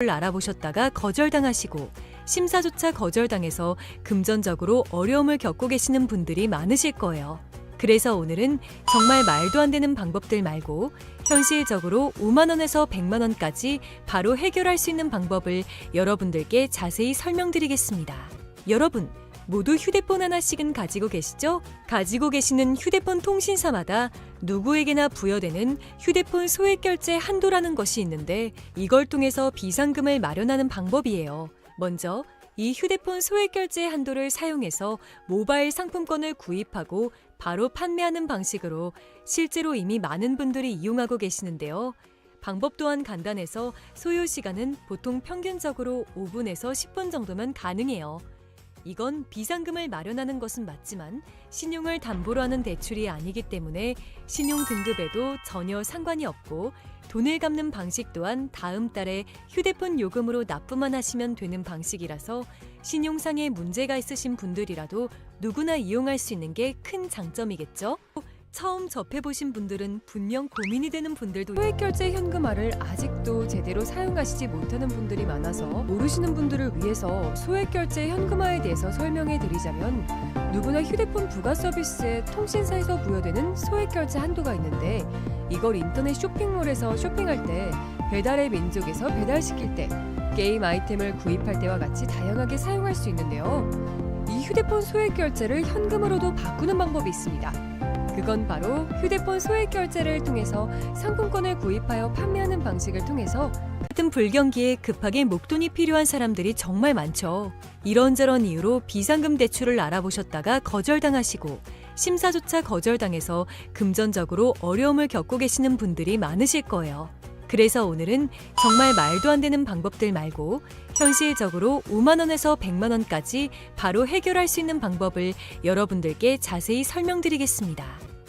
를 알아보셨다가 거절당하시고 심사조차 거절당해서 금전적으로 어려움을 겪고 계시는 분들이 많으실 거예요. 그래서 오늘은 정말 말도 안 되는 방법들 말고 현실적으로 5만 원에서 100만 원까지 바로 해결할 수 있는 방법을 여러분들께 자세히 설명드리겠습니다. 여러분, 모두 휴대폰 하나씩은 가지고 계시죠? 가지고 계시는 휴대폰 통신사마다 누구에게나 부여되는 휴대폰 소액결제 한도라는 것이 있는데 이걸 통해서 비상금을 마련하는 방법이에요. 먼저 이 휴대폰 소액결제 한도를 사용해서 모바일 상품권을 구입하고 바로 판매하는 방식으로 실제로 이미 많은 분들이 이용하고 계시는데요. 방법 또한 간단해서 소요 시간은 보통 평균적으로 5분에서 10분 정도면 가능해요. 이건 비상금을 마련하는 것은 맞지만 신용을 담보로 하는 대출이 아니기 때문에 신용 등급에도 전혀 상관이 없고 돈을 갚는 방식 또한 다음 달에 휴대폰 요금으로 납부만 하시면 되는 방식이라서 신용상에 문제가 있으신 분들이라도 누구나 이용할 수 있는 게 큰 장점이겠죠? 처음 접해보신 분들은 분명 고민이 되는 분들도 소액결제 현금화를 아직도 제대로 사용하시지 못하는 분들이 많아서 모르시는 분들을 위해서 소액결제 현금화에 대해서 설명해 드리자면 누구나 휴대폰 부가 서비스에 통신사에서 부여되는 소액결제 한도가 있는데 이걸 인터넷 쇼핑몰에서 쇼핑할 때 배달의 민족에서 배달시킬 때 게임 아이템을 구입할 때와 같이 다양하게 사용할 수 있는데요. 이 휴대폰 소액결제를 현금으로도 바꾸는 방법이 있습니다. 그건 바로 휴대폰 소액결제를 통해서 상품권을 구입하여 판매하는 방식을 통해서 같은 불경기에 급하게 목돈이 필요한 사람들이 정말 많죠. 이런저런 이유로 비상금 대출을 알아보셨다가 거절당하시고 심사조차 거절당해서 금전적으로 어려움을 겪고 계시는 분들이 많으실 거예요. 그래서 오늘은 정말 말도 안 되는 방법들 말고 현실적으로 5만 원에서 100만 원까지 바로 해결할 수 있는 방법을 여러분들께 자세히 설명드리겠습니다.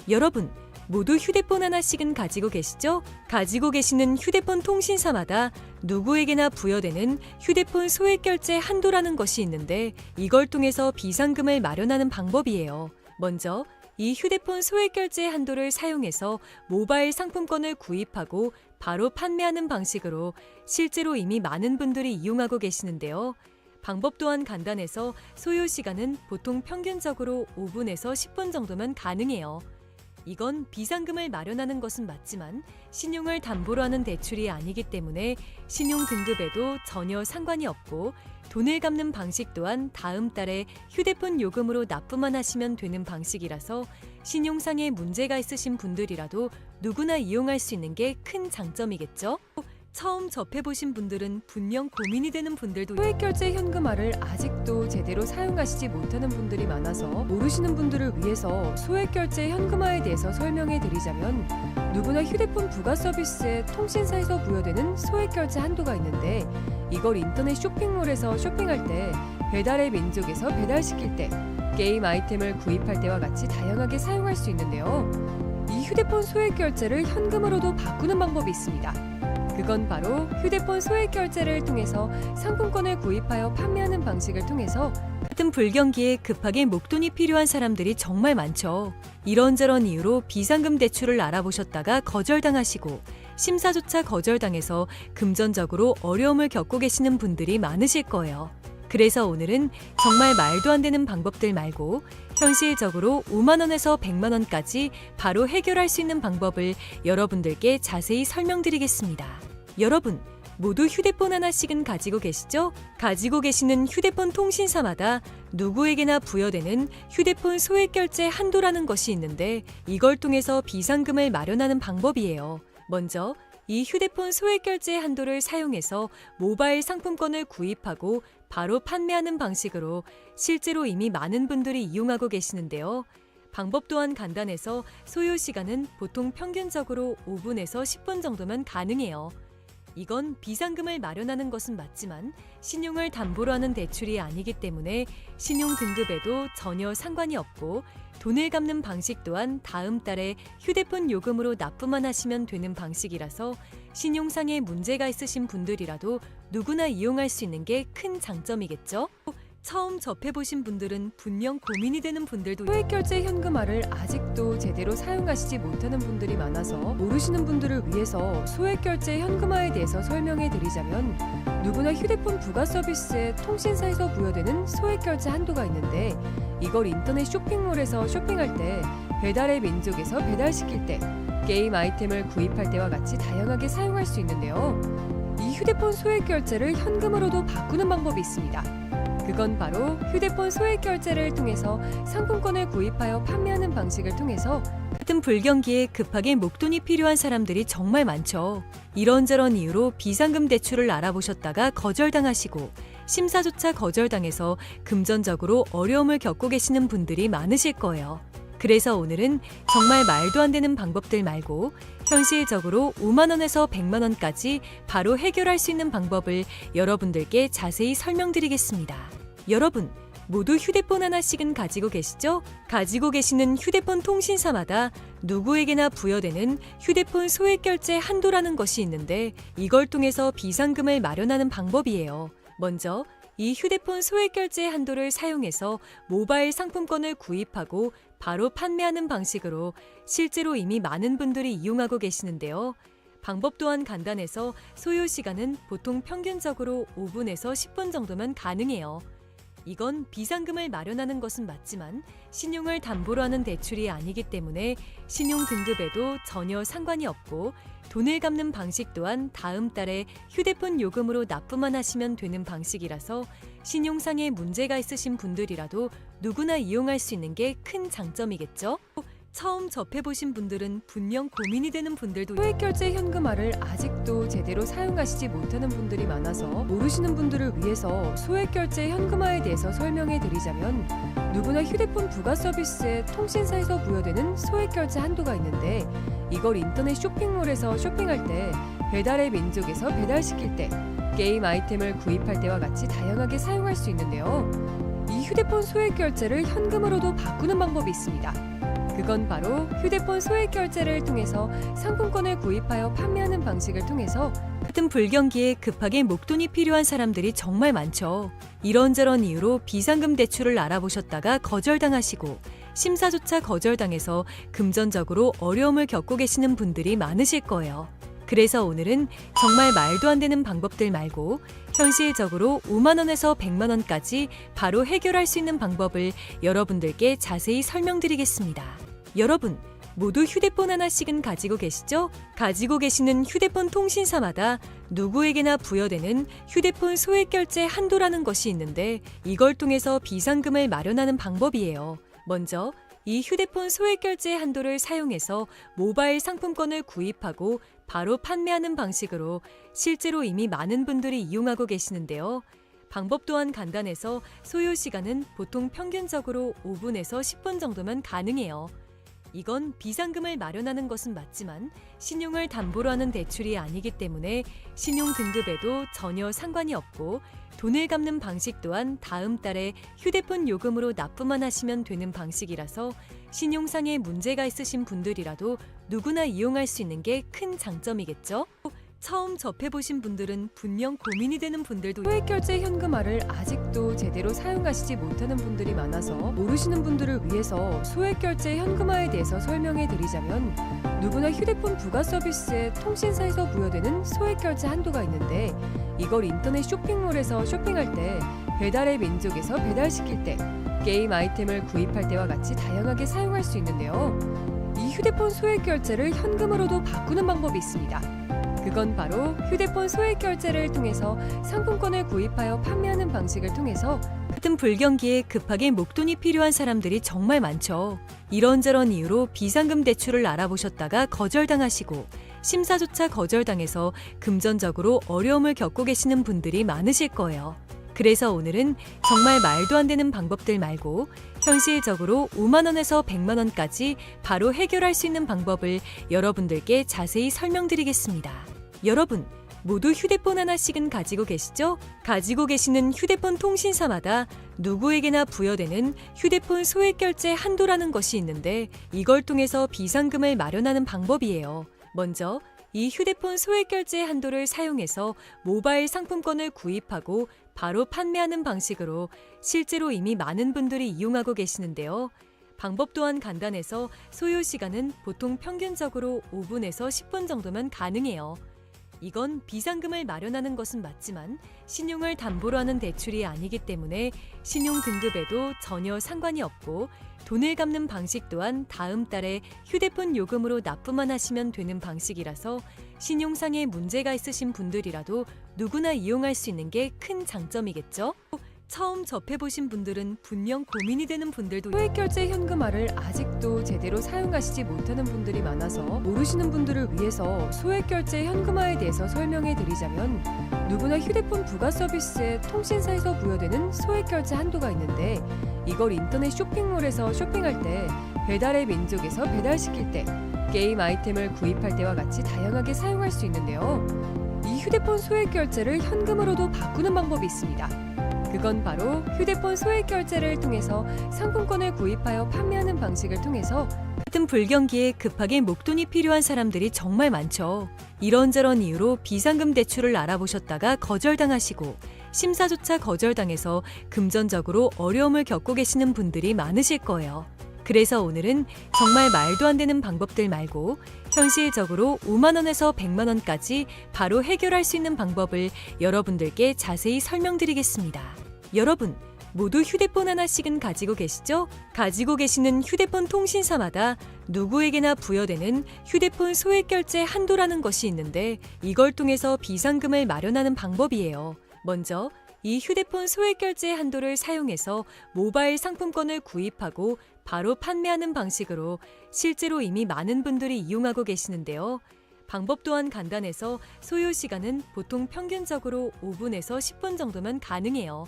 여러분, 모두 휴대폰 하나씩은 가지고 계시죠? 가지고 계시는 휴대폰 통신사마다 누구에게나 부여되는 휴대폰 소액결제 한도라는 것이 있는데 이걸 통해서 비상금을 마련하는 방법이에요. 먼저 이 휴대폰 소액결제 한도를 사용해서 모바일 상품권을 구입하고 바로 판매하는 방식으로 실제로 이미 많은 분들이 이용하고 계시는데요. 방법 또한 간단해서 소요 시간은 보통 평균적으로 5분에서 10분 정도면 가능해요. 이건 비상금을 마련하는 것은 맞지만 신용을 담보로 하는 대출이 아니기 때문에 신용 등급에도 전혀 상관이 없고 돈을 갚는 방식 또한 다음 달에 휴대폰 요금으로 납부만 하시면 되는 방식이라서 신용상에 문제가 있으신 분들이라도 누구나 이용할 수 있는 게 큰 장점이겠죠? 처음 접해보신 분들은 분명 고민이 되는 분들도 소액결제 현금화를 아직도 제대로 사용하시지 못하는 분들이 많아서 모르시는 분들을 위해서 소액결제 현금화에 대해서 설명해 드리자면 누구나 휴대폰 부가 서비스에 통신사에서 부여되는 소액결제 한도가 있는데 이걸 인터넷 쇼핑몰에서 쇼핑할 때 배달의 민족에서 배달시킬 때 게임 아이템을 구입할 때와 같이 다양하게 사용할 수 있는데요. 이 휴대폰 소액결제를 현금으로도 바꾸는 방법이 있습니다. 그건 바로 휴대폰 소액결제를 통해서 상품권을 구입하여 판매하는 방식을 통해서 같은 불경기에 급하게 목돈이 필요한 사람들이 정말 많죠. 이런저런 이유로 비상금 대출을 알아보셨다가 거절당하시고 심사조차 거절당해서 금전적으로 어려움을 겪고 계시는 분들이 많으실 거예요. 그래서 오늘은 정말 말도 안 되는 방법들 말고 현실적으로 5만 원에서 100만 원까지 바로 해결할 수 있는 방법을 여러분들께 자세히 설명드리겠습니다. 여러분, 모두 휴대폰 하나씩은 가지고 계시죠? 가지고 계시는 휴대폰 통신사마다 누구에게나 부여되는 휴대폰 소액결제 한도라는 것이 있는데 이걸 통해서 비상금을 마련하는 방법이에요. 먼저 이 휴대폰 소액결제 한도를 사용해서 모바일 상품권을 구입하고 바로 판매하는 방식으로 실제로 이미 많은 분들이 이용하고 계시는데요. 방법 또한 간단해서 소요 시간은 보통 평균적으로 5분에서 10분 정도면 가능해요. 이건 비상금을 마련하는 것은 맞지만 신용을 담보로 하는 대출이 아니기 때문에 신용 등급에도 전혀 상관이 없고 돈을 갚는 방식 또한 다음 달에 휴대폰 요금으로 납부만 하시면 되는 방식이라서 신용상에 문제가 있으신 분들이라도 누구나 이용할 수 있는 게 큰 장점이겠죠? 처음 접해보신 분들은 분명 고민이 되는 분들도 소액결제 현금화를 아직도 제대로 사용하시지 못하는 분들이 많아서 모르시는 분들을 위해서 소액결제 현금화에 대해서 설명해 드리자면, 누구나 휴대폰 부가 서비스에 통신사에서 부여되는 소액결제 한도가 있는데, 이걸 인터넷 쇼핑몰에서 쇼핑할 때, 배달의 민족에서 배달시킬 때, 게임 아이템을 구입할 때와 같이 다양하게 사용할 수 있는데요. 이 휴대폰 소액결제를 현금으로도 바꾸는 방법이 있습니다. 그건 바로 휴대폰 소액결제를 통해서 상품권을 구입하여 판매하는 방식을 통해서 같은 불경기에 급하게 목돈이 필요한 사람들이 정말 많죠. 이런저런 이유로 비상금 대출을 알아보셨다가 거절당하시고 심사조차 거절당해서 금전적으로 어려움을 겪고 계시는 분들이 많으실 거예요. 그래서 오늘은 정말 말도 안 되는 방법들 말고 현실적으로 5만 원에서 100만 원까지 바로 해결할 수 있는 방법을 여러분들께 자세히 설명드리겠습니다. 여러분, 모두 휴대폰 하나씩은 가지고 계시죠? 가지고 계시는 휴대폰 통신사마다 누구에게나 부여되는 휴대폰 소액결제 한도라는 것이 있는데, 이걸 통해서 비상금을 마련하는 방법이에요. 먼저 이 휴대폰 소액결제 한도를 사용해서 모바일 상품권을 구입하고 바로 판매하는 방식으로 실제로 이미 많은 분들이 이용하고 계시는데요. 방법 또한 간단해서 소요 시간은 보통 평균적으로 5분에서 10분 정도면 가능해요. 이건 비상금을 마련하는 것은 맞지만 신용을 담보로 하는 대출이 아니기 때문에 신용 등급에도 전혀 상관이 없고, 돈을 갚는 방식 또한 다음 달에 휴대폰 요금으로 납부만 하시면 되는 방식이라서 신용상에 문제가 있으신 분들이라도 누구나 이용할 수 있는 게 큰 장점이겠죠? 처음 접해보신 분들은 분명 고민이 되는 분들도 소액결제 현금화를 아직도 제대로 사용하시지 못하는 분들이 많아서 모르시는 분들을 위해서 소액결제 현금화에 대해서 설명해 드리자면, 누구나 휴대폰 부가 서비스에 통신사에서 부여되는 소액결제 한도가 있는데, 이걸 인터넷 쇼핑몰에서 쇼핑할 때, 배달의 민족에서 배달시킬 때, 게임 아이템을 구입할 때와 같이 다양하게 사용할 수 있는데요. 이 휴대폰 소액결제를 현금으로도 바꾸는 방법이 있습니다. 그건 바로 휴대폰 소액결제를 통해서 상품권을 구입하여 판매하는 방식을 통해서 같은 불경기에 급하게 목돈이 필요한 사람들이 정말 많죠. 이런저런 이유로 비상금 대출을 알아보셨다가 거절당하시고 심사조차 거절당해서 금전적으로 어려움을 겪고 계시는 분들이 많으실 거예요. 그래서 오늘은 정말 말도 안 되는 방법들 말고 현실적으로 5만 원에서 100만 원까지 바로 해결할 수 있는 방법을 여러분들께 자세히 설명드리겠습니다. 여러분, 모두 휴대폰 하나씩은 가지고 계시죠? 가지고 계시는 휴대폰 통신사마다 누구에게나 부여되는 휴대폰 소액결제 한도라는 것이 있는데, 이걸 통해서 비상금을 마련하는 방법이에요. 먼저 이 휴대폰 소액결제 한도를 사용해서 모바일 상품권을 구입하고 바로 판매하는 방식으로 실제로 이미 많은 분들이 이용하고 계시는데요. 방법 또한 간단해서 소요 시간은 보통 평균적으로 5분에서 10분 정도면 가능해요. 이건 비상금을 마련하는 것은 맞지만 신용을 담보로 하는 대출이 아니기 때문에 신용 등급에도 전혀 상관이 없고, 돈을 갚는 방식 또한 다음 달에 휴대폰 요금으로 납부만 하시면 되는 방식이라서 신용상에 문제가 있으신 분들이라도 누구나 이용할 수 있는 게 큰 장점이겠죠? 처음 접해보신 분들은 분명 고민이 되는 분들도 소액결제 현금화를 아직도 제대로 사용하시지 못하는 분들이 많아서 모르시는 분들을 위해서 소액결제 현금화에 대해서 설명해 드리자면, 누구나 휴대폰 부가 서비스에 통신사에서 부여되는 소액결제 한도가 있는데, 이걸 인터넷 쇼핑몰에서 쇼핑할 때, 배달의 민족에서 배달시킬 때, 게임 아이템을 구입할 때와 같이 다양하게 사용할 수 있는데요. 이 휴대폰 소액결제를 현금으로도 바꾸는 방법이 있습니다. 그건 바로 휴대폰 소액결제를 통해서 상품권을 구입하여 판매하는 방식을 통해서 같은 불경기에 급하게 목돈이 필요한 사람들이 정말 많죠. 이런저런 이유로 비상금 대출을 알아보셨다가 거절당하시고 심사조차 거절당해서 금전적으로 어려움을 겪고 계시는 분들이 많으실 거예요. 그래서 오늘은 정말 말도 안 되는 방법들 말고 현실적으로 5만 원에서 100만 원까지 바로 해결할 수 있는 방법을 여러분들께 자세히 설명드리겠습니다. 여러분, 모두 휴대폰 하나씩은 가지고 계시죠? 가지고 계시는 휴대폰 통신사마다 누구에게나 부여되는 휴대폰 소액결제 한도라는 것이 있는데, 이걸 통해서 비상금을 마련하는 방법이에요. 먼저 이 휴대폰 소액결제 한도를 사용해서 모바일 상품권을 구입하고 바로 판매하는 방식으로 실제로 이미 많은 분들이 이용하고 계시는데요. 방법 또한 간단해서 소요 시간은 보통 평균적으로 5분에서 10분 정도면 가능해요. 이건 비상금을 마련하는 것은 맞지만 신용을 담보로 하는 대출이 아니기 때문에 신용 등급에도 전혀 상관이 없고 돈을 갚는 방식 또한 다음 달에 휴대폰 요금으로 납부만 하시면 되는 방식이라서 신용상의 문제가 있으신 분들이라도 누구나 이용할 수 있는 게 큰 장점이겠죠? 처음 접해보신 분들은 분명 고민이 되는 분들도 소액결제 현금화를 아직도 제대로 사용하시지 못하는 분들이 많아서 모르시는 분들을 위해서 소액결제 현금화에 대해서 설명해 드리자면 누구나 휴대폰 부가 서비스에 통신사에서 부여되는 소액결제 한도가 있는데 이걸 인터넷 쇼핑몰에서 쇼핑할 때 배달의 민족에서 배달시킬 때 게임 아이템을 구입할 때와 같이 다양하게 사용할 수 있는데요. 이 휴대폰 소액결제를 현금으로도 바꾸는 방법이 있습니다. 그건 바로 휴대폰 소액결제를 통해서 상품권을 구입하여 판매하는 방식을 통해서 같은 불경기에 급하게 목돈이 필요한 사람들이 정말 많죠. 이런저런 이유로 비상금 대출을 알아보셨다가 거절당하시고 심사조차 거절당해서 금전적으로 어려움을 겪고 계시는 분들이 많으실 거예요. 그래서 오늘은 정말 말도 안 되는 방법들 말고 현실적으로 5만 원에서 100만 원까지 바로 해결할 수 있는 방법을 여러분들께 자세히 설명드리겠습니다. 여러분, 모두 휴대폰 하나씩은 가지고 계시죠? 가지고 계시는 휴대폰 통신사마다 누구에게나 부여되는 휴대폰 소액결제 한도라는 것이 있는데 이걸 통해서 비상금을 마련하는 방법이에요. 먼저 이 휴대폰 소액결제 한도를 사용해서 모바일 상품권을 구입하고 바로 판매하는 방식으로 실제로 이미 많은 분들이 이용하고 계시는데요. 방법 또한 간단해서 소요 시간은 보통 평균적으로 5분에서 10분 정도면 가능해요.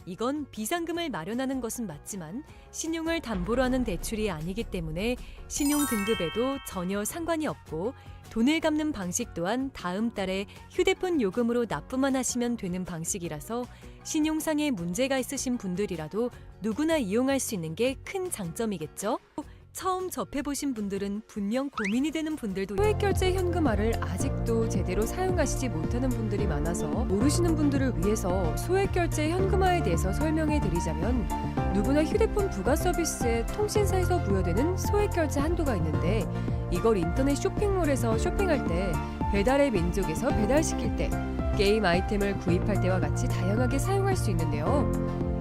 이건 비상금을 마련하는 것은 맞지만 신용을 담보로 하는 대출이 아니기 때문에 신용 등급에도 전혀 상관이 없고 돈을 갚는 방식 또한 다음 달에 휴대폰 요금으로 납부만 하시면 되는 방식이라서 신용상의 문제가 있으신 분들이라도 누구나 이용할 수 있는 게 큰 장점이겠죠? 처음 접해보신 분들은 분명 고민이 되는 분들도 소액결제 현금화를 아직도 제대로 사용하시지 못하는 분들이 많아서 모르시는 분들을 위해서 소액결제 현금화에 대해서 설명해 드리자면 누구나 휴대폰 부가 서비스에 통신사에서 부여되는 소액결제 한도가 있는데 이걸 인터넷 쇼핑몰에서 쇼핑할 때 배달의 민족에서 배달시킬 때 게임 아이템을 구입할 때와 같이 다양하게 사용할 수 있는데요.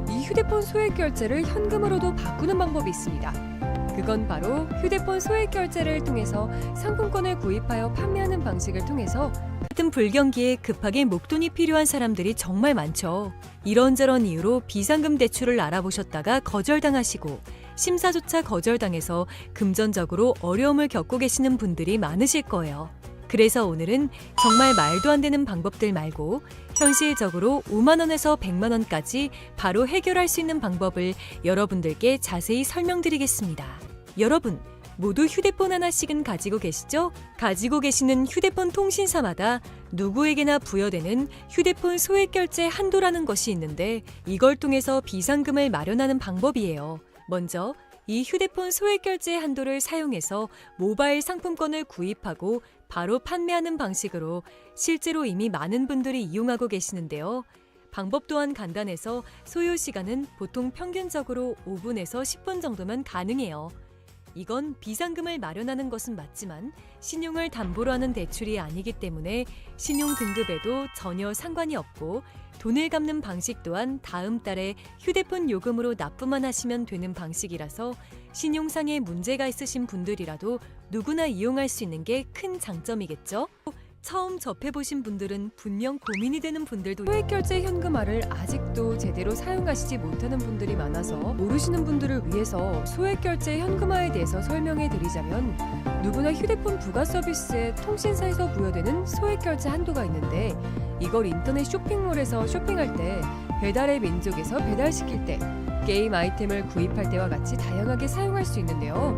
이 휴대폰 소액결제를 현금으로도 바꾸는 방법이 있습니다. 그건 바로 휴대폰 소액결제를 통해서 상품권을 구입하여 판매하는 방식을 통해서 같은 불경기에 급하게 목돈이 필요한 사람들이 정말 많죠. 이런저런 이유로 비상금 대출을 알아보셨다가 거절당하시고 심사조차 거절당해서 금전적으로 어려움을 겪고 계시는 분들이 많으실 거예요. 그래서 오늘은 정말 말도 안 되는 방법들 말고 현실적으로 5만 원에서 100만 원까지 바로 해결할 수 있는 방법을 여러분들께 자세히 설명드리겠습니다. 여러분, 모두 휴대폰 하나씩은 가지고 계시죠? 가지고 계시는 휴대폰 통신사마다 누구에게나 부여되는 휴대폰 소액결제 한도라는 것이 있는데 이걸 통해서 비상금을 마련하는 방법이에요. 먼저 이 휴대폰 소액결제 한도를 사용해서 모바일 상품권을 구입하고 바로 판매하는 방식으로 실제로 이미 많은 분들이 이용하고 계시는데요. 방법 또한 간단해서 소요 시간은 보통 평균적으로 5분에서 10분 정도면 가능해요. 이건 비상금을 마련하는 것은 맞지만 신용을 담보로 하는 대출이 아니기 때문에 신용 등급에도 전혀 상관이 없고 돈을 갚는 방식 또한 다음 달에 휴대폰 요금으로 납부만 하시면 되는 방식이라서 신용상의 문제가 있으신 분들이라도 누구나 이용할 수 있는 게 큰 장점이겠죠? 처음 접해보신 분들은 분명 고민이 되는 분들도 소액결제 현금화를 아직도 제대로 사용하시지 못하는 분들이 많아서 모르시는 분들을 위해서 소액결제 현금화에 대해서 설명해 드리자면 누구나 휴대폰 부가 서비스에 통신사에서 부여되는 소액결제 한도가 있는데 이걸 인터넷 쇼핑몰에서 쇼핑할 때 배달의 민족에서 배달시킬 때 게임 아이템을 구입할 때와 같이 다양하게 사용할 수 있는데요.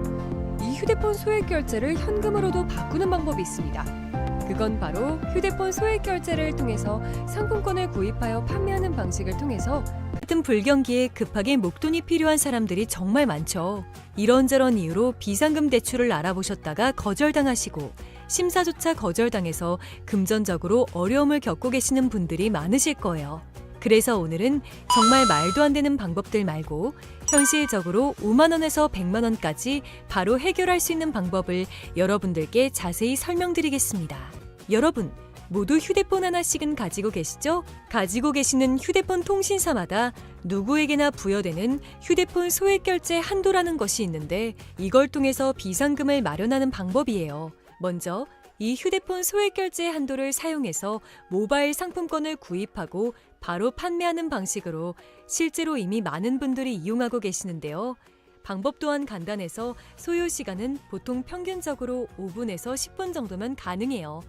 이 휴대폰 소액결제를 현금으로도 바꾸는 방법이 있습니다. 그건 바로 휴대폰 소액결제를 통해서 상품권을 구입하여 판매하는 방식을 통해서 같은 불경기에 급하게 목돈이 필요한 사람들이 정말 많죠. 이런저런 이유로 비상금 대출을 알아보셨다가 거절당하시고 심사조차 거절당해서 금전적으로 어려움을 겪고 계시는 분들이 많으실 거예요. 그래서 오늘은 정말 말도 안 되는 방법들 말고 현실적으로 5만 원에서 100만 원까지 바로 해결할 수 있는 방법을 여러분들께 자세히 설명드리겠습니다. 여러분, 모두 휴대폰 하나씩은 가지고 계시죠? 가지고 계시는 휴대폰 통신사마다 누구에게나 부여되는 휴대폰 소액결제 한도라는 것이 있는데 이걸 통해서 비상금을 마련하는 방법이에요. 먼저 이 휴대폰 소액결제 한도를 사용해서 모바일 상품권을 구입하고 바로 판매하는 방식으로 실제로 이미 많은 분들이 이용하고 계시는데요. 방법 또한 간단해서 소요 시간은 보통 평균적으로 5분에서 10분 정도면 가능해요.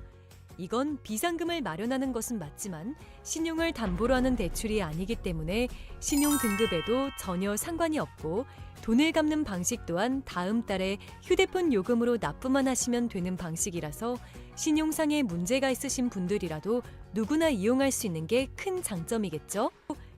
이건 비상금을 마련하는 것은 맞지만 신용을 담보로 하는 대출이 아니기 때문에 신용 등급에도 전혀 상관이 없고 돈을 갚는 방식 또한 다음 달에 휴대폰 요금으로 납부만 하시면 되는 방식이라서 신용상의 문제가 있으신 분들이라도 누구나 이용할 수 있는 게 큰 장점이겠죠?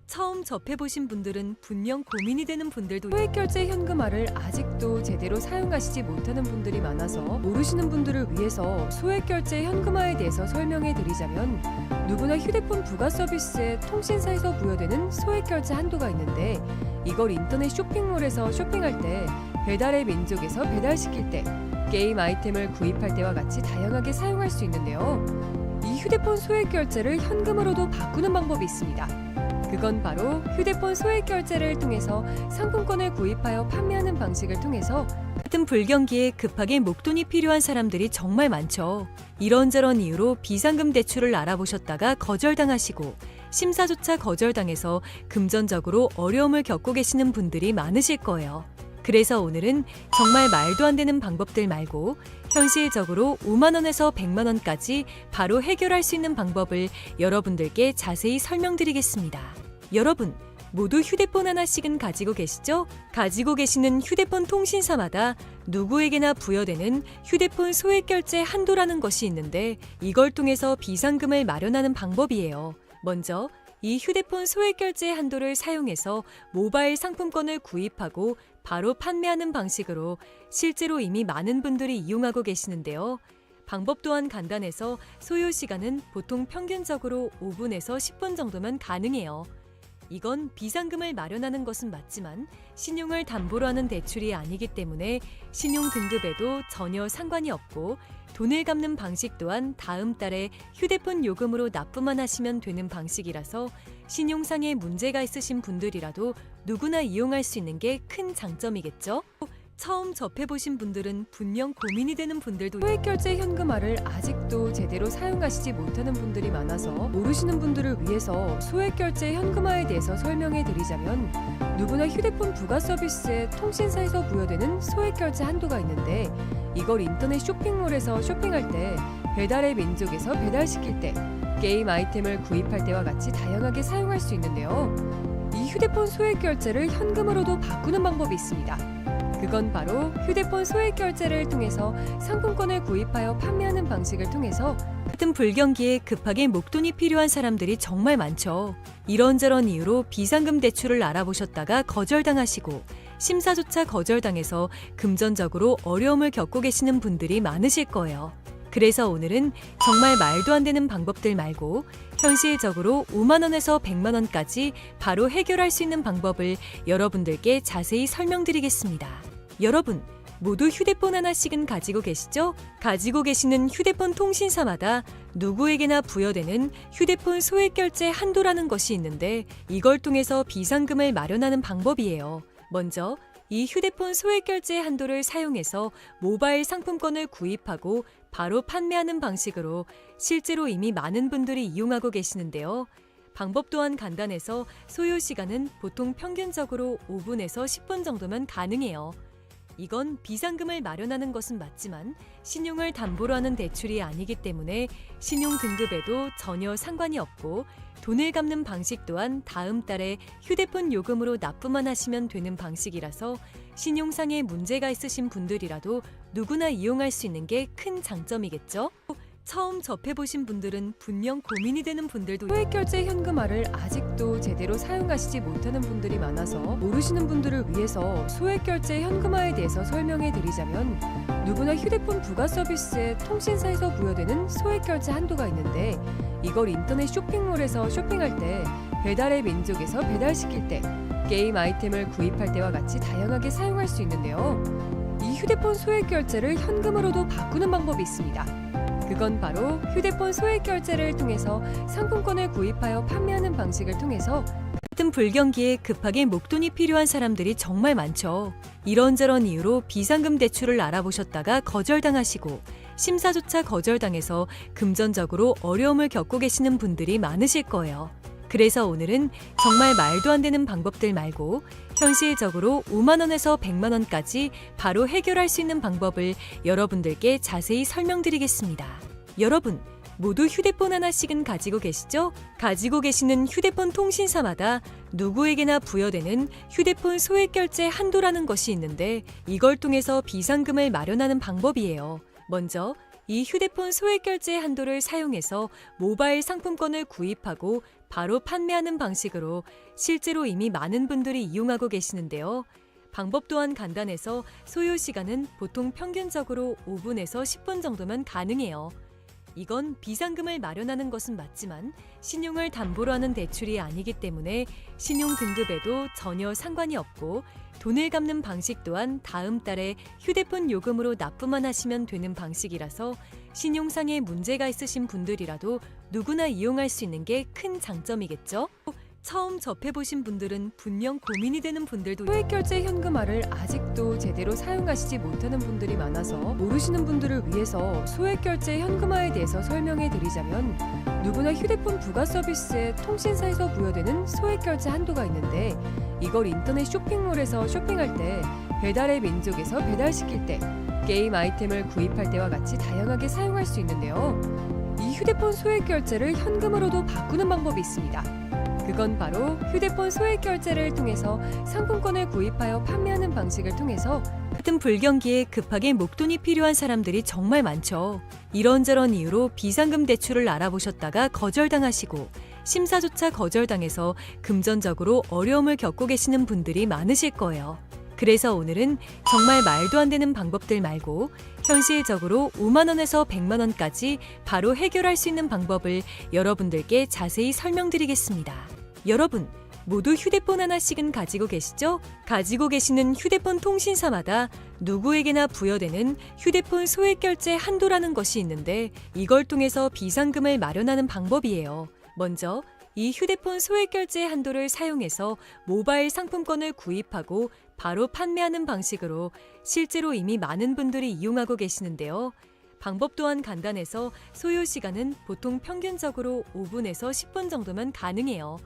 처음 접해보신 분들은 분명 고민이 되는 분들도 소액결제 현금화를 아직도 제대로 사용하시지 못하는 분들이 많아서 모르시는 분들을 위해서 소액결제 현금화에 대해서 설명해 드리자면 누구나 휴대폰 부가 서비스에 통신사에서 부여되는 소액결제 한도가 있는데 이걸 인터넷 쇼핑몰에서 쇼핑할 때 배달의 민족에서 배달시킬 때 게임 아이템을 구입할 때와 같이 다양하게 사용할 수 있는데요. 이 휴대폰 소액결제를 현금으로도 바꾸는 방법이 있습니다. 그건 바로 휴대폰 소액결제를 통해서 상품권을 구입하여 판매하는 방식을 통해서 같은 불경기에 급하게 목돈이 필요한 사람들이 정말 많죠. 이런저런 이유로 비상금 대출을 알아보셨다가 거절당하시고 심사조차 거절당해서 금전적으로 어려움을 겪고 계시는 분들이 많으실 거예요. 그래서 오늘은 정말 말도 안 되는 방법들 말고 현실적으로 5만 원에서 100만 원까지 바로 해결할 수 있는 방법을 여러분들께 자세히 설명드리겠습니다. 여러분, 모두 휴대폰 하나씩은 가지고 계시죠? 가지고 계시는 휴대폰 통신사마다 누구에게나 부여되는 휴대폰 소액결제 한도라는 것이 있는데 이걸 통해서 비상금을 마련하는 방법이에요. 먼저 이 휴대폰 소액결제 한도를 사용해서 모바일 상품권을 구입하고 바로 판매하는 방식으로 실제로 이미 많은 분들이 이용하고 계시는데요. 방법 또한 간단해서 소요 시간은 보통 평균적으로 5분에서 10분 정도면 가능해요. 이건 비상금을 마련하는 것은 맞지만 신용을 담보로 하는 대출이 아니기 때문에 신용 등급에도 전혀 상관이 없고 돈을 갚는 방식 또한 다음 달에 휴대폰 요금으로 납부만 하시면 되는 방식이라서 신용상의 문제가 있으신 분들이라도 누구나 이용할 수 있는 게 큰 장점이겠죠? 처음 접해보신 분들은 분명 고민이 되는 분들도 소액결제 현금화를 아직도 제대로 사용하시지 못하는 분들이 많아서 모르시는 분들을 위해서 소액결제 현금화에 대해서 설명해 드리자면 누구나 휴대폰 부가 서비스에 통신사에서 부여되는 소액결제 한도가 있는데 이걸 인터넷 쇼핑몰에서 쇼핑할 때 배달의 민족에서 배달시킬 때 게임 아이템을 구입할 때와 같이 다양하게 사용할 수 있는데요. 이 휴대폰 소액결제를 현금으로도 바꾸는 방법이 있습니다. 그건 바로 휴대폰 소액결제를 통해서 상품권을 구입하여 판매하는 방식을 통해서 같은 불경기에 급하게 목돈이 필요한 사람들이 정말 많죠. 이런저런 이유로 비상금 대출을 알아보셨다가 거절당하시고 심사조차 거절당해서 금전적으로 어려움을 겪고 계시는 분들이 많으실 거예요. 그래서 오늘은 정말 말도 안 되는 방법들 말고 현실적으로 5만 원에서 100만 원까지 바로 해결할 수 있는 방법을 여러분들께 자세히 설명드리겠습니다. 여러분, 모두 휴대폰 하나씩은 가지고 계시죠? 가지고 계시는 휴대폰 통신사마다 누구에게나 부여되는 휴대폰 소액결제 한도라는 것이 있는데 이걸 통해서 비상금을 마련하는 방법이에요. 먼저 이 휴대폰 소액결제 한도를 사용해서 모바일 상품권을 구입하고 바로 판매하는 방식으로 실제로 이미 많은 분들이 이용하고 계시는데요. 방법 또한 간단해서 소요 시간은 보통 평균적으로 5분에서 10분 정도면 가능해요. 이건 비상금을 마련하는 것은 맞지만 신용을 담보로 하는 대출이 아니기 때문에 신용 등급에도 전혀 상관이 없고 돈을 갚는 방식 또한 다음 달에 휴대폰 요금으로 납부만 하시면 되는 방식이라서 신용상의 문제가 있으신 분들이라도 누구나 이용할 수 있는 게 큰 장점이겠죠? 처음 접해보신 분들은 분명 고민이 되는 분들도 소액결제 현금화를 아직도 제대로 사용하시지 못하는 분들이 많아서 모르시는 분들을 위해서 소액결제 현금화에 대해서 설명해 드리자면, 누구나 휴대폰 부가 서비스에 통신사에서 부여되는 소액결제 한도가 있는데, 이걸 인터넷 쇼핑몰에서 쇼핑할 때, 배달의 민족에서 배달시킬 때, 게임 아이템을 구입할 때와 같이 다양하게 사용할 수 있는데요. 이 휴대폰 소액결제를 현금으로도 바꾸는 방법이 있습니다. 그건 바로 휴대폰 소액결제를 통해서 상품권을 구입하여 판매하는 방식을 통해서 같은 불경기에 급하게 목돈이 필요한 사람들이 정말 많죠. 이런저런 이유로 비상금 대출을 알아보셨다가 거절당하시고 심사조차 거절당해서 금전적으로 어려움을 겪고 계시는 분들이 많으실 거예요. 그래서 오늘은 정말 말도 안 되는 방법들 말고 현실적으로 5만 원에서 100만 원까지 바로 해결할 수 있는 방법을 여러분들께 자세히 설명드리겠습니다. 여러분, 모두 휴대폰 하나씩은 가지고 계시죠? 가지고 계시는 휴대폰 통신사마다 누구에게나 부여되는 휴대폰 소액결제 한도라는 것이 있는데, 이걸 통해서 비상금을 마련하는 방법이에요. 먼저 이 휴대폰 소액결제 한도를 사용해서 모바일 상품권을 구입하고 바로 판매하는 방식으로 실제로 이미 많은 분들이 이용하고 계시는데요. 방법 또한 간단해서 소요 시간은 보통 평균적으로 5분에서 10분 정도면 가능해요. 이건 비상금을 마련하는 것은 맞지만 신용을 담보로 하는 대출이 아니기 때문에 신용 등급에도 전혀 상관이 없고, 돈을 갚는 방식 또한 다음 달에 휴대폰 요금으로 납부만 하시면 되는 방식이라서 신용상의 문제가 있으신 분들이라도 누구나 이용할 수 있는 게 큰 장점이겠죠? 처음 접해보신 분들은 분명 고민이 되는 분들도 소액결제 현금화를 아직도 제대로 사용하시지 못하는 분들이 많아서 모르시는 분들을 위해서 소액결제 현금화에 대해서 설명해 드리자면, 누구나 휴대폰 부가 서비스에 통신사에서 부여되는 소액결제 한도가 있는데, 이걸 인터넷 쇼핑몰에서 쇼핑할 때, 배달의 민족에서 배달시킬 때, 게임 아이템을 구입할 때와 같이 다양하게 사용할 수 있는데요. 이 휴대폰 소액결제를 현금으로도 바꾸는 방법이 있습니다. 그건 바로 휴대폰 소액결제를 통해서 상품권을 구입하여 판매하는 방식을 통해서 같은 불경기에 급하게 목돈이 필요한 사람들이 정말 많죠. 이런저런 이유로 비상금 대출을 알아보셨다가 거절당하시고 심사조차 거절당해서 금전적으로 어려움을 겪고 계시는 분들이 많으실 거예요. 그래서 오늘은 정말 말도 안 되는 방법들 말고 현실적으로 5만 원에서 100만 원까지 바로 해결할 수 있는 방법을 여러분들께 자세히 설명드리겠습니다. 여러분, 모두 휴대폰 하나씩은 가지고 계시죠? 가지고 계시는 휴대폰 통신사마다 누구에게나 부여되는 휴대폰 소액결제 한도라는 것이 있는데, 이걸 통해서 비상금을 마련하는 방법이에요. 먼저 이 휴대폰 소액결제 한도를 사용해서 모바일 상품권을 구입하고 바로 판매하는 방식으로 실제로 이미 많은 분들이 이용하고 계시는데요. 방법 또한 간단해서 소요 시간은 보통 평균적으로 5분에서 10분 정도면 가능해요.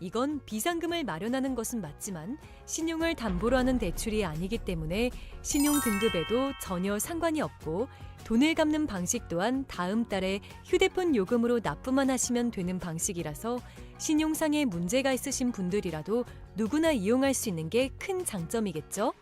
이건 비상금을 마련하는 것은 맞지만 신용을 담보로 하는 대출이 아니기 때문에 신용 등급에도 전혀 상관이 없고, 돈을 갚는 방식 또한 다음 달에 휴대폰 요금으로 납부만 하시면 되는 방식이라서 신용상의 문제가 있으신 분들이라도 누구나 이용할 수 있는 게 큰 장점이겠죠?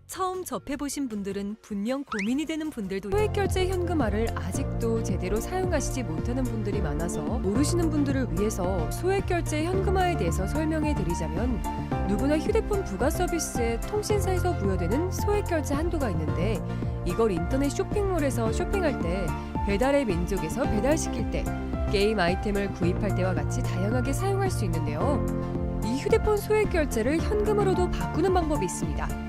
처음 접해보신 분들은 분명 고민이 되는 분들도 소액결제 현금화를 아직도 제대로 사용하시지 못하는 분들이 많아서 모르시는 분들을 위해서 소액결제 현금화에 대해서 설명해 드리자면, 누구나 휴대폰 부가 서비스에 통신사에서 부여되는 소액결제 한도가 있는데, 이걸 인터넷 쇼핑몰에서 쇼핑할 때, 배달의 민족에서 배달시킬 때, 게임 아이템을 구입할 때와 같이 다양하게 사용할 수 있는데요. 이 휴대폰 소액결제를 현금으로도 바꾸는 방법이 있습니다.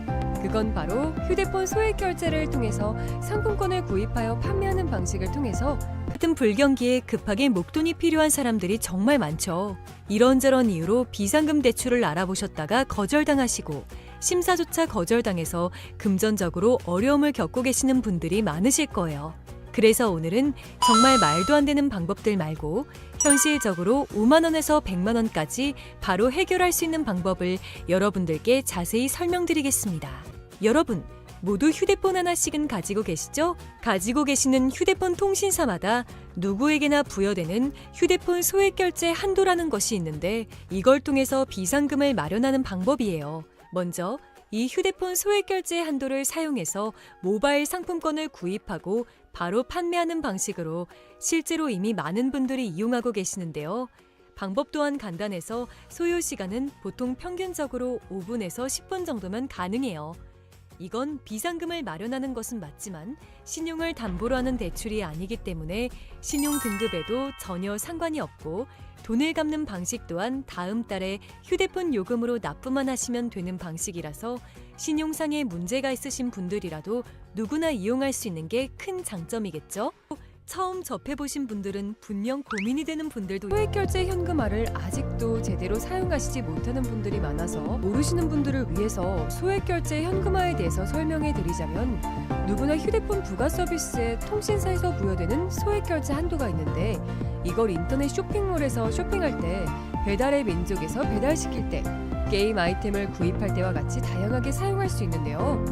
그건 바로 휴대폰 소액결제를 통해서 상품권을 구입하여 판매하는 방식을 통해서 같은 불경기에 급하게 목돈이 필요한 사람들이 정말 많죠. 이런저런 이유로 비상금 대출을 알아보셨다가 거절당하시고 심사조차 거절당해서 금전적으로 어려움을 겪고 계시는 분들이 많으실 거예요. 그래서 오늘은 정말 말도 안 되는 방법들 말고 현실적으로 5만 원에서 100만 원까지 바로 해결할 수 있는 방법을 여러분들께 자세히 설명드리겠습니다. 여러분, 모두 휴대폰 하나씩은 가지고 계시죠? 가지고 계시는 휴대폰 통신사마다 누구에게나 부여되는 휴대폰 소액결제 한도라는 것이 있는데, 이걸 통해서 비상금을 마련하는 방법이에요. 먼저 이 휴대폰 소액 결제 한도를 사용해서 모바일 상품권을 구입하고 바로 판매하는 방식으로 실제로 이미 많은 분들이 이용하고 계시는데요. 방법 또한 간단해서 소요 시간은 보통 평균적으로 5분에서 10분 정도면 가능해요. 이건 비상금을 마련하는 것은 맞지만 신용을 담보로 하는 대출이 아니기 때문에 신용 등급에도 전혀 상관이 없고 돈을 갚는 방식 또한 다음 달에 휴대폰 요금으로 납부만 하시면 되는 방식이라서 신용상의 문제가 있으신 분들이라도 누구나 이용할 수 있는 게 큰 장점이겠죠? 처음 접해보신 분들은 분명 고민이 되는 분들도 소액결제 현금화를 아직도 제대로 사용하시지 못하는 분들이 많아서 모르시는 분들을 위해서 소액결제 현금화에 대해서 설명해 드리자면 누구나 휴대폰 부가 서비스에 통신사에서 부여되는 소액결제 한도가 있는데 이걸 인터넷 쇼핑몰에서 쇼핑할 때 배달의 민족에서 배달시킬 때 게임 아이템을 구입할 때와 같이 다양하게 사용할 수 있는데요.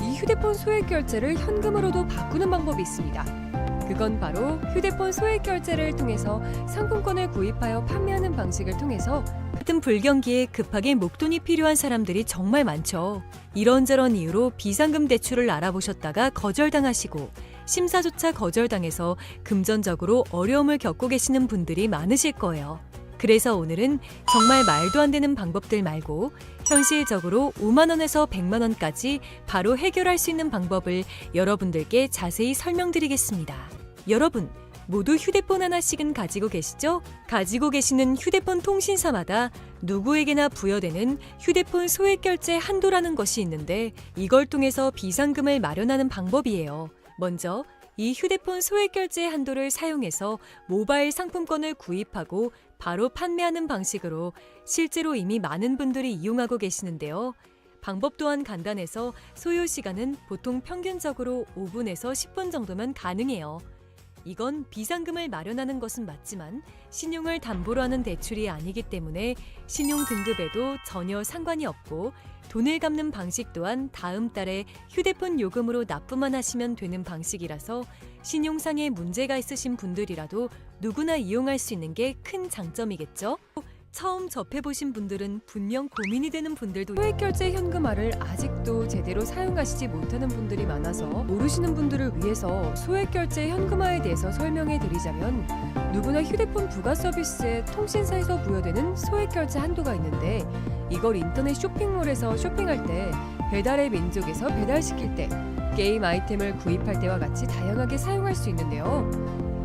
이 휴대폰 소액결제를 현금으로도 바꾸는 방법이 있습니다. 그건 바로 휴대폰 소액 결제를 통해서 상품권을 구입하여 판매하는 방식을 통해서 같은 불경기에 급하게 목돈이 필요한 사람들이 정말 많죠. 이런저런 이유로 비상금 대출을 알아보셨다가 거절당하시고 심사조차 거절당해서 금전적으로 어려움을 겪고 계시는 분들이 많으실 거예요. 그래서 오늘은 정말 말도 안 되는 방법들 말고 현실적으로 5만 원에서 100만 원까지 바로 해결할 수 있는 방법을 여러분들께 자세히 설명드리겠습니다. 여러분, 모두 휴대폰 하나씩은 가지고 계시죠? 가지고 계시는 휴대폰 통신사마다 누구에게나 부여되는 휴대폰 소액 결제 한도라는 것이 있는데 이걸 통해서 비상금을 마련하는 방법이에요. 먼저 이 휴대폰 소액 결제 한도를 사용해서 모바일 상품권을 구입하고 바로 판매하는 방식으로 실제로 이미 많은 분들이 이용하고 계시는데요. 방법 또한 간단해서 소요 시간은 보통 평균적으로 5분에서 10분 정도면 가능해요. 이건 비상금을 마련하는 것은 맞지만 신용을 담보로 하는 대출이 아니기 때문에 신용 등급에도 전혀 상관이 없고 돈을 갚는 방식 또한 다음 달에 휴대폰 요금으로 납부만 하시면 되는 방식이라서 신용상의 문제가 있으신 분들이라도 누구나 이용할 수 있는 게 큰 장점이겠죠? 처음 접해보신 분들은 분명 고민이 되는 분들도 소액결제 현금화를 아직도 제대로 사용하시지 못하는 분들이 많아서 모르시는 분들을 위해서 소액결제 현금화에 대해서 설명해 드리자면 누구나 휴대폰 부가 서비스에 통신사에서 부여되는 소액결제 한도가 있는데 이걸 인터넷 쇼핑몰에서 쇼핑할 때 배달의 민족에서 배달시킬 때 게임 아이템을 구입할 때와 같이 다양하게 사용할 수 있는데요.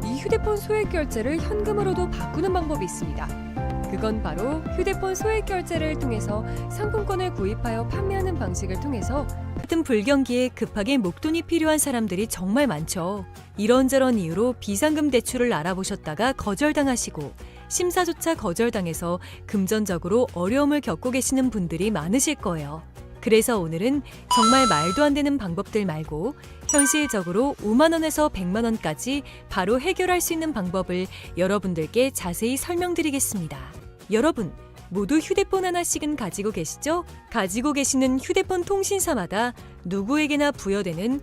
이 휴대폰 소액결제를 현금으로도 바꾸는 방법이 있습니다. 그건 바로 휴대폰 소액 결제를 통해서 상품권을 구입하여 판매하는 방식을 통해서 같은 불경기에 급하게 목돈이 필요한 사람들이 정말 많죠. 이런저런 이유로 비상금 대출을 알아보셨다가 거절당하시고 심사조차 거절당해서 금전적으로 어려움을 겪고 계시는 분들이 많으실 거예요. 그래서 오늘은 정말 말도 안 되는 방법들 말고 현실적으로 5만 원에서 100만 원까지 바로 해결할 수 있는 방법을 여러분들께 자세히 설명드리겠습니다. 여러분, 모두 휴대폰 하나씩은 가지고 계시죠? 가지고 계시는 휴대폰 통신사마다 누구에게나 부여되는